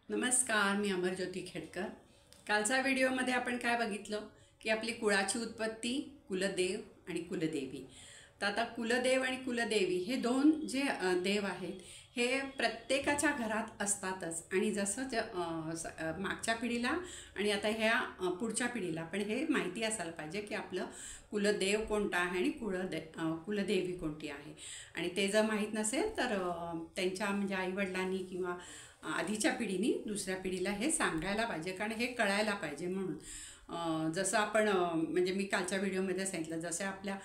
नमस्कार, मी अमरज्योती खेडकर। कालच्या व्हिडिओमध्ये आपण काय बघितलं की आपली कुळाची उत्पत्ती, कुलदेव आणि कुलदेवी। तर आता कुलदेव आणि कुलदेवी हे दोन जे देव आहेत हे प्रत्येकाच्या घरात असतातच आणि जसं मागच्या पिढीला आणि आता ह्या पुढच्या पिढीला पण हे माहिती असायला पाहिजे की आपलं कुलदेव कोणता आहे आणि कुलदेवी कोणती आहे। आणि ते जर माहीत नसेल तर त्यांच्या म्हणजे आईवडिलांनी किंवा आधीच्या पिढीने दुसऱ्या पिढीला हे सांगायला पाहिजे, कारण हे कळायला पाहिजे। म्हणून जसं आपण म्हणजे मी कालच्या व्हिडिओमध्ये सांगितलं, जसे आपल्या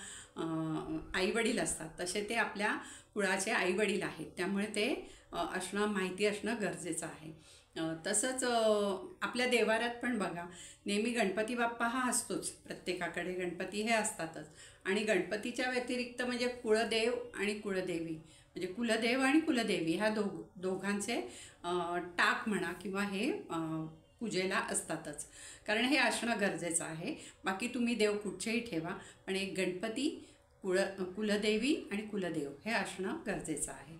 आईवडील असतात तसे ते आपल्या कुळाचे आईवडील आहेत, त्यामुळे ते माहिती असणं गरजेचं आहे। तसंच आपल्या देवाऱ्यात पण बघा, नेहमी गणपती बाप्पा हा असतोच, प्रत्येकाकडे गणपती हे असतातच। आणि गणपतीच्या व्यतिरिक्त म्हणजे कुळदेव आणि कुळदेवी म्हणजे कुलदेव आणि कुलदेवी ह्या दोघांचे टाक म्हणा किंवा हे पूजेला असतातच, कारण हे असणं गरजेचं आहे। बाकी तुम्ही देव कुठचेही ठेवा, पण एक गणपती, कुलदेवी आणि कुलदेव हे असणं गरजेचं आहे।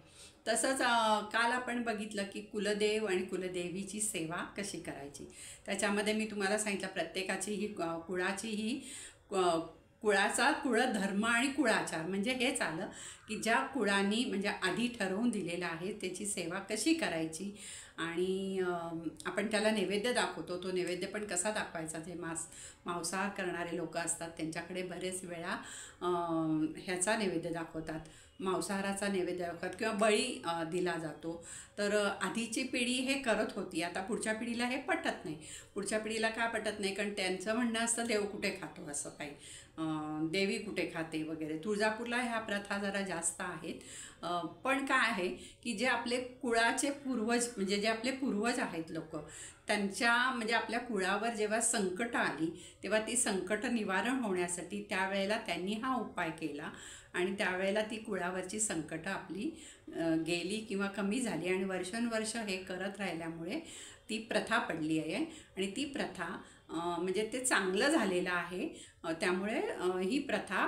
तसंच काल आपण बघितलं की कुलदेव आणि कुलदेवीची सेवा कशी करायची, त्याच्यामध्ये मी तुम्हाला सांगितलं प्रत्येकाची ही कुळाची ही कुळाचा कुळधर्म आणि कुळाचार म्हणजे हेच आलं की ज्या कुळांनी म्हणजे आधी ठरवून दिलेलं आहे त्याची सेवा कशी करायची। आणि आपण त्याला नैवेद्य दाखवतो, तो नैवेद्य पण कसा दाखवायचा, जे मांसाहार करणारे लोक असतात त्यांच्याकडे बरेच वेळा ह्याचा नैवेद्य दाखवतात, मांसाहाराचा नैवेद्य दाखवतात किंवा बळी दिला जातो। तर आधीची पिढी हे करत होती, आता पुढच्या पिढीला हे पटत नाही। पुढच्या पिढीला का पटत नाही, कारण त्यांचं म्हणणं असतं देव कुठे खातो असं काही, देवी कुठे खाते वगैरे। तुळजापूरला ह्या प्रथा जरा जास्त आहेत, पण काय आहे की जे आपले कुळाचे पूर्वज म्हणजे जे आपले पूर्वज आहेत लोक, त्यांच्या म्हणजे आपल्या कुळावर जेव्हा संकट आली तेव्हा ती संकट निवारण होण्यासाठी त्यावेळेला त्यांनी हा उपाय केला आणि त्यावेळेला ती कुळावरची संकटं आपली गेली किंवा कमी झाली आणि वर्षानुवर्ष हे करत राहिल्यामुळे ती प्रथा पडली आहे। आणि ती प्रथा म्हणजे ते चांगलं झालेलं आहे, त्यामुळे ही प्रथा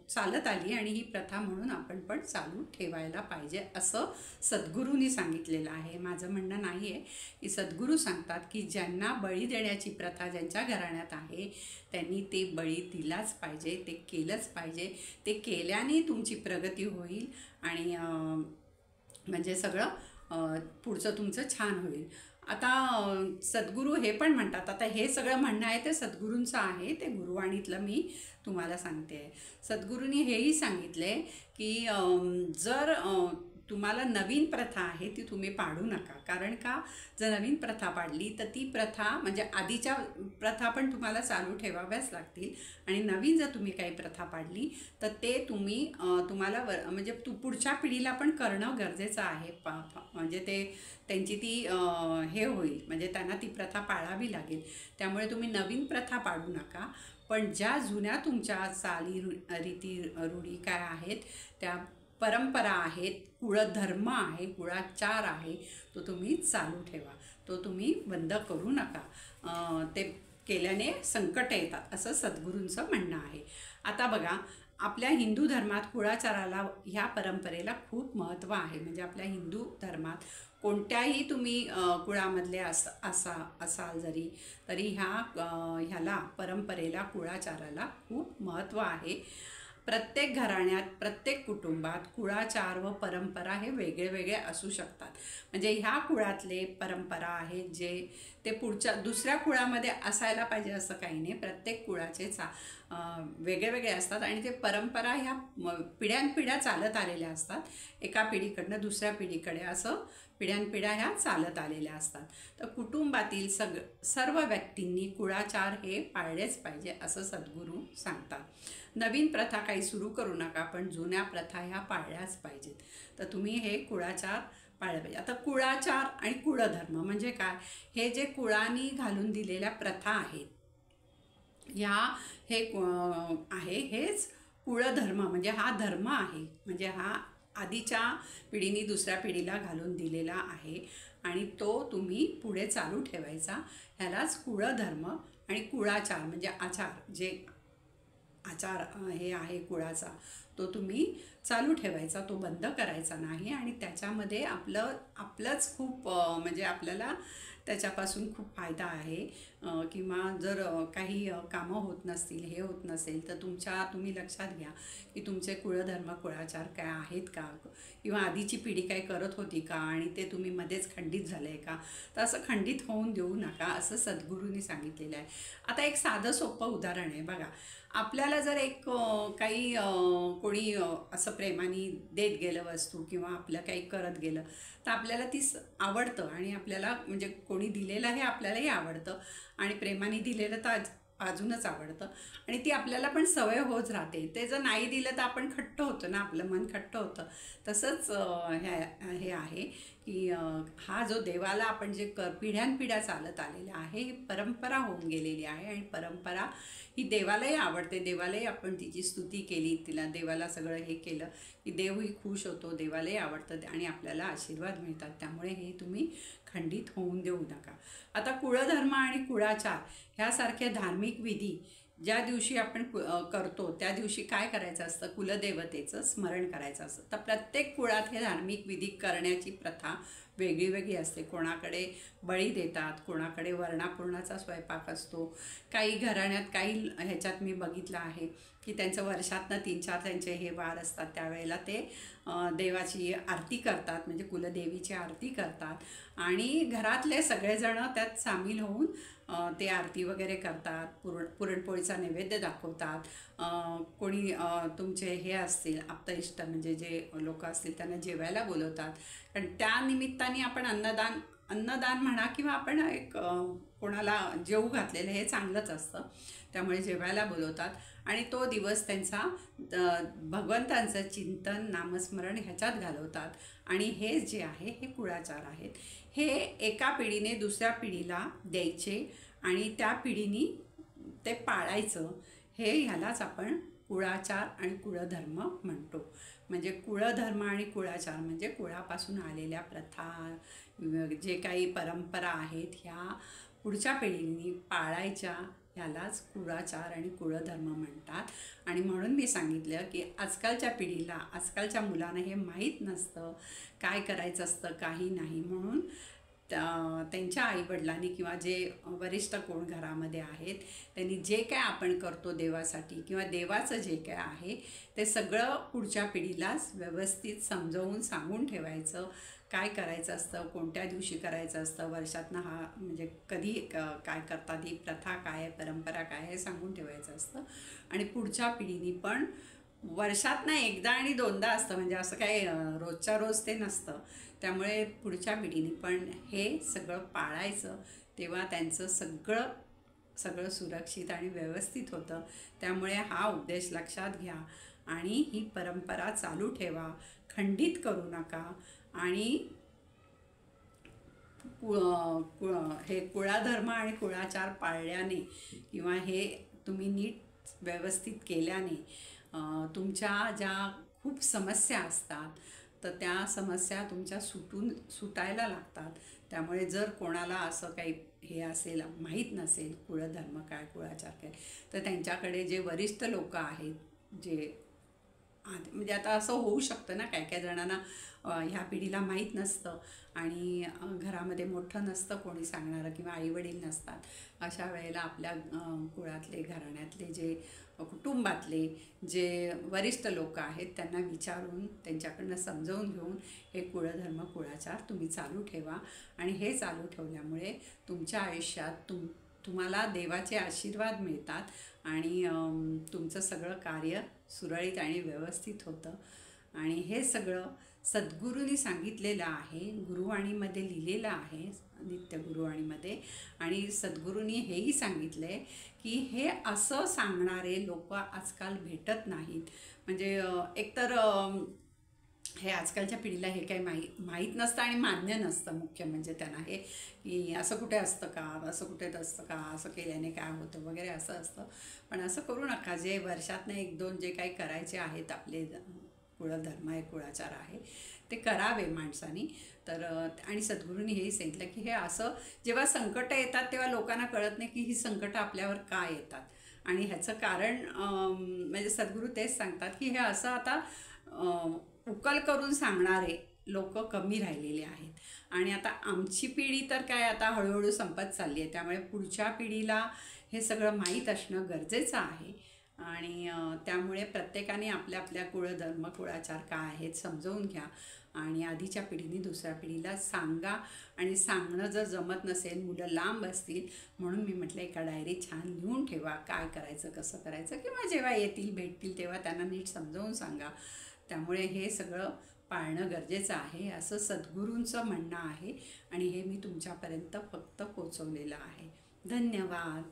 चालत आली आणि ही प्रथा म्हणून आपण पण चालू ठेवायला पाहिजे असं सद्गुरूंनी सांगितलेलं आहे। माझं म्हणणं नाही आहे की सद्गुरू सांगतात की ज्यांना बळी देण्याची प्रथा ज्यांच्या घराण्यात आहे त्यांनी ते बळी दिलाच पाहिजे, ते केलंच पाहिजे। ते केल्याने तुमची प्रगती होईल आणि म्हणजे सगळं पुढचं तुमचं छान होईल। आता सद्गुरू हे पण म्हणतात, आता हे सगळं म्हणणं आहे ते सद्गुरूंचं आहे, ते गुरुवाणीतलं मी तुम्हाला सांगते। सद्गुरूंनी हेही सांगितले की जर तुम्हाला नवीन प्रथा आहे ती तुम्ही पाडू नका, कारण का जर नवीन प्रथा पाडली तर ती प्रथा म्हणजे आधीच्या प्रथा पण तुम्हाला चालू ठेवाव्याच लागतील आणि नवीन जर तुम्ही काही प्रथा पाडली तर ते तुम्हाला म्हणजे पुढच्या पिढीला पण करणं गरजेचं आहे, म्हणजे ते त्यांची ती हे होईल, म्हणजे त्यांना ती प्रथा पाळावी लागेल। त्यामुळे तुम्ही नवीन प्रथा पाडू नका, पण ज्या जुन्या तुमच्या चाली रीती रूढी काय आहेत, त्या परंपरा आहेत, कुळधर्म आहे, कुळाचार आहे, तो तुम्ही चालू ठेवा, तो तुम्ही बंद करू नका। ते केल्याने संकट येतात असं सद्गुरूंचं म्हणणं आहे। आता बघा, आपल्या हिंदू धर्मात कुळाचाराला ह्या परंपरेला खूप महत्त्व आहे। म्हणजे आपल्या हिंदू धर्मात कोणत्याही तुम्ही कुळामधले असाल जरी तरी ह्याला परंपरेला कुळाचाराला खूप महत्त्व आहे। प्रत्येक घराण्यात प्रत्येक कुटुंबात कुळाचार व परंपरा हे वेगळे वेगळे असू शकतात। म्हणजे ह्या कुळातले परंपरा आहेत जे ते पुढच्या दुसऱ्या कुळामध्ये असायला पाहिजे असं काही नाही, प्रत्येक कुळाचे वेगळे वेगळे असतात आणि ते परंपरा ह्या पिढ्यानपिढ्या चालत आलेल्या असतात, एका पिढीकडनं दुसऱ्या पिढीकडे असं पिढ्यानपिढ्या ह्या चालत आलेल्या असतात। तर कुटुंबातील सर्व व्यक्तींनी कुळाचार हे पाळलेच पाहिजे असं सद्गुरू सांगतात। नवीन प्रथा काही सुरू करू नका, पण जुन्या प्रथा ह्या पाळल्याच पाहिजेत। तर तुम्ही हे कुळाचार पाळले पाहिजे। आता कुळाचार आणि कुळधर्म म्हणजे काय, हे जे कुळांनी घालून दिलेल्या प्रथा आहेत हेच कुळधर्म म्हणजे हा धर्म आहे, म्हणजे हा आधीच्या पिढीने दुसऱ्या पिढीला घालून दिलेला आहे आणि तो तुम्ही पुढे चालू ठेवायचा। ह्यालाच कुळधर्म आणि कुळाचार म्हणजे आचार, जे आचार हे आहे कुळाचा तो तुम्ही चालू ठेवायचा, तो बंद करायचा नाही. आणि त्याच्यामध्ये आपलंच खूप म्हणजे आपल्याला त्याच्यापासून खूप फायदा आहे. किंवा जर काही कामं होत नसतील, हे होत नसेल, तर तुम्ही लक्षात घ्या की तुमचे कुळधर्म कुळाचार काय आहेत का, किंवा आधीची पिढी काय करत होती का, आणि ते तुम्ही मध्येच खंडित झालं आहे का, तर असं खंडित होऊन देऊ नका, असं सद्गुरूंनी सांगितलेलं आहे. आता एक साधं सोपं उदाहरण आहे बघा. आपल्याला जर एक काही कोणी असं प्रेमाने देत गेलं वस्तू, किंवा आपलं काही करत गेलं, तर आपल्याला ती आवडतं, आणि आपल्याला म्हणजे कोणी दिलेलं हे आपल्यालाही आवडतं, आणि प्रेमाने दिलेलं तर अजूनच आवडतं, आणि ती आपल्याला पण सवय होत राहते. ते जर नाही दिलं तर आपण खट्ट होतं ना, आपलं मन खट्ट होतं. तसंच हे आहे की हा जो देवाला आपण जे पिढ्यानपिढ्या चालत आलेला आहे, ही परंपरा होऊन गेलेली आहे, आणि परंपरा ही देवालाही आवडते. देवालाही आपण तिची स्तुती केली, तिला देवाला सगळं हे केलं की देवही खुश होतो, देवालाही आवडतं, आणि आपल्याला आशीर्वाद मिळतात. त्यामुळे हे तुम्ही खंडित होऊन देऊ नका. आता कुळधर्म आणि कुळाचार ह्यासारखे धार्मिक विधी ज्या दिवशी आपण करतो, त्या दिवशी काय करायचं असतं, कुलदेवतेचं स्मरण करायचं असतं. तर प्रत्येक कुळात हे धार्मिक विधी करण्याची प्रथा वेगळी वेगळी असते. कोणाकडे बळी देतात, कोणाकडे वर्णापूर्णाचा स्वयंपाक असतो. काही घराण्यात, काही ह्याच्यात मी बघितलं आहे की त्यांचं वर्षातनं 3-4 त्यांचे हे वार असतात, त्यावेळेला ते देवाची आरती करतात, म्हणजे कुलदेवीची आरती करतात, आणि घरातले सगळेजणं त्यात सामील होऊन ते आरती वगैरे करतात. पुरणपोळीचा नैवेद्य दाखवतात. कोणी तुमचे हे असतील आप्तइष्ट, म्हणजे जे लोक असतील त्यांना जेवायला बोलवतात. कारण त्या निमित्ताने आपण अन्नदान म्हणा, किंवा आपण एक कोणाला जेवू घातलेलं हे चांगलंच असतं, त्यामुळे जेवायला बोलवतात. आणि तो दिवस त्यांचा भगवंतांचं चिंतन, नामस्मरण ह्याच्यात घालवतात. आणि हे जे आहे हे कुळाचार आहेत. हे एका पिढीने दुसऱ्या पिढीला द्यायचे, आणि त्या पिढीने ते पाळायचं. हे ह्यालाच आपण कुळाचार आणि कुळधर्म म्हणतो. म्हणजे कुळधर्म आणि कुळाचार म्हणजे कुळापासून आलेल्या प्रथा, जे काही परंपरा आहेत, ह्या पुढच्या पिढीने पाळायच्या. ह्यालाच कुळाचार आणि कुळधर्म म्हणतात. आणि म्हणून मी सांगितलं की आजकालच्या पिढीला, आजकालच्या मुलांना हे माहीत नसतं काय करायचं असतं, काही नाही. म्हणून त्यांच्या आईवडिलांनी किंवा जे वरिष्ठ कोण घरामध्ये आहेत, त्यांनी जे काय आपण करतो देवासाठी, किंवा देवाचं जे काय आहे ते सगळं पुढच्या पिढीलाच व्यवस्थित समजावून सांगून ठेवायचं. काय करायचं असतं, कोणत्या दिवशी करायचं असतं, वर्षातनं हा म्हणजे कधी काय करतात, ही प्रथा काय आहे, परंपरा काय हे सांगून ठेवायचं असतं. आणि पुढच्या पिढीने पण वर्षातनं एकदा आणि दोनदा असतं, म्हणजे असं काही रोजच्या रोज ते नसतं. त्यामुळे पुढच्या पिढीने पण हे सगळं पाळायचं, तेव्हा त्यांचं सगळं सुरक्षित आणि व्यवस्थित होतं. त्यामुळे हा उद्देश लक्षात घ्या, आणि ही परंपरा चालू ठेवा, खंडित करू नका. आणि हे कुळाधर्म आणि कुळाचार पाळल्याने, किंवा हे तुम्ही नीट व्यवस्थित केल्याने तुमच्या ज्या खूप समस्या असतात, तर त्या समस्या तुमच्या सुटायला लागतात. त्यामुळे जर कोणाला असं काही हे असेल, माहीत नसेल कुळधर्म काय, कुळाचार काय, तर त्यांच्याकडे जे वरिष्ठ लोक आहेत, जे म्हणजे आता असं होऊ शकतं ना, काय जणांना ह्या पिढीला माहीत नसतं, आणि घरामध्ये मोठं नसतं कोणी सांगणारं, किंवा आईवडील नसतात. अशा वेळेला आपल्या कुळातले, घराण्यातले, जे कुटुंबातले जे वरिष्ठ लोक आहेत त्यांना विचारून, त्यांच्याकडनं समजावून घेऊन हे कुळधर्म कुळाचार तुम्ही चालू ठेवा. आणि हे चालू ठेवल्यामुळे तुमच्या आयुष्यात तुम्हाला देवाचे आशीर्वाद मिळतात, आणि तुमचं सगळं कार्य सुरळीत आणि व्यवस्थित होतं. आणि हे सगळं सद्गुरूंनी सांगितलेलं आहे, गुरुवाणीमध्ये लिहिलेलं आहे, नित्य गुरुवाणीमध्ये. आणि सद्गुरूंनी हेही सांगितलं आहे की हे असं सांगणारे लोक आजकाल भेटत नाहीत. म्हणजे एकतर हे आजकालच्या पिढीला हे काही माहीत नसतं, आणि मान्य नसतं. मुख्य म्हणजे त्यांना हे की असं कुठे असतं का, असं कुठे असतं का, असं केल्याने काय होतं वगैरे असं असतं. पण असं करू नका. जे वर्षातनं 1-2 जे काही करायचे आहेत, आपले कुळधर्म आहे, कुळाचार आहे, ते करावे माणसानी. तर आणि सद्गुरूंनी हेही सांगितलं की हे असं जेव्हा संकटं येतात तेव्हा लोकांना कळत नाही की ही संकटं आपल्यावर का येतात. आणि ह्याचं कारण म्हणजे सद्गुरू तेच सांगतात की हे असं आता उकल करून सांगणारे लोक कमी राहिलेले आहेत. आणि आता आमची पिढी तर काय आता हळूहळू संपत चालली आहे, त्यामुळे पुढच्या पिढीला हे सगळं माहीत असणं गरजेचं आहे. आणि त्यामुळे प्रत्येकाने आपल्या आपल्या कुळधर्म कुळाचार काय आहेत समजवून घ्या आणि आधीच्या पिढीने दुसऱ्या पिढीला सांगा. आणि सांगणं जर जमत नसेल, मुलं लांब असतील, म्हणून मी म्हटलं एका डायरीत छान लिहून ठेवा काय करायचं कसं करायचं, किंवा जेव्हा येतील भेटतील तेव्हा त्यांना नीट समजावून सांगा. त्यामुळे हे सगळं पाळणं गरजेचं आहे असं सद्गुरूंचं म्हणणं आहे आणि हे मी तुमच्यापर्यंत फक्त पोचवलेलं आहे. धन्यवाद.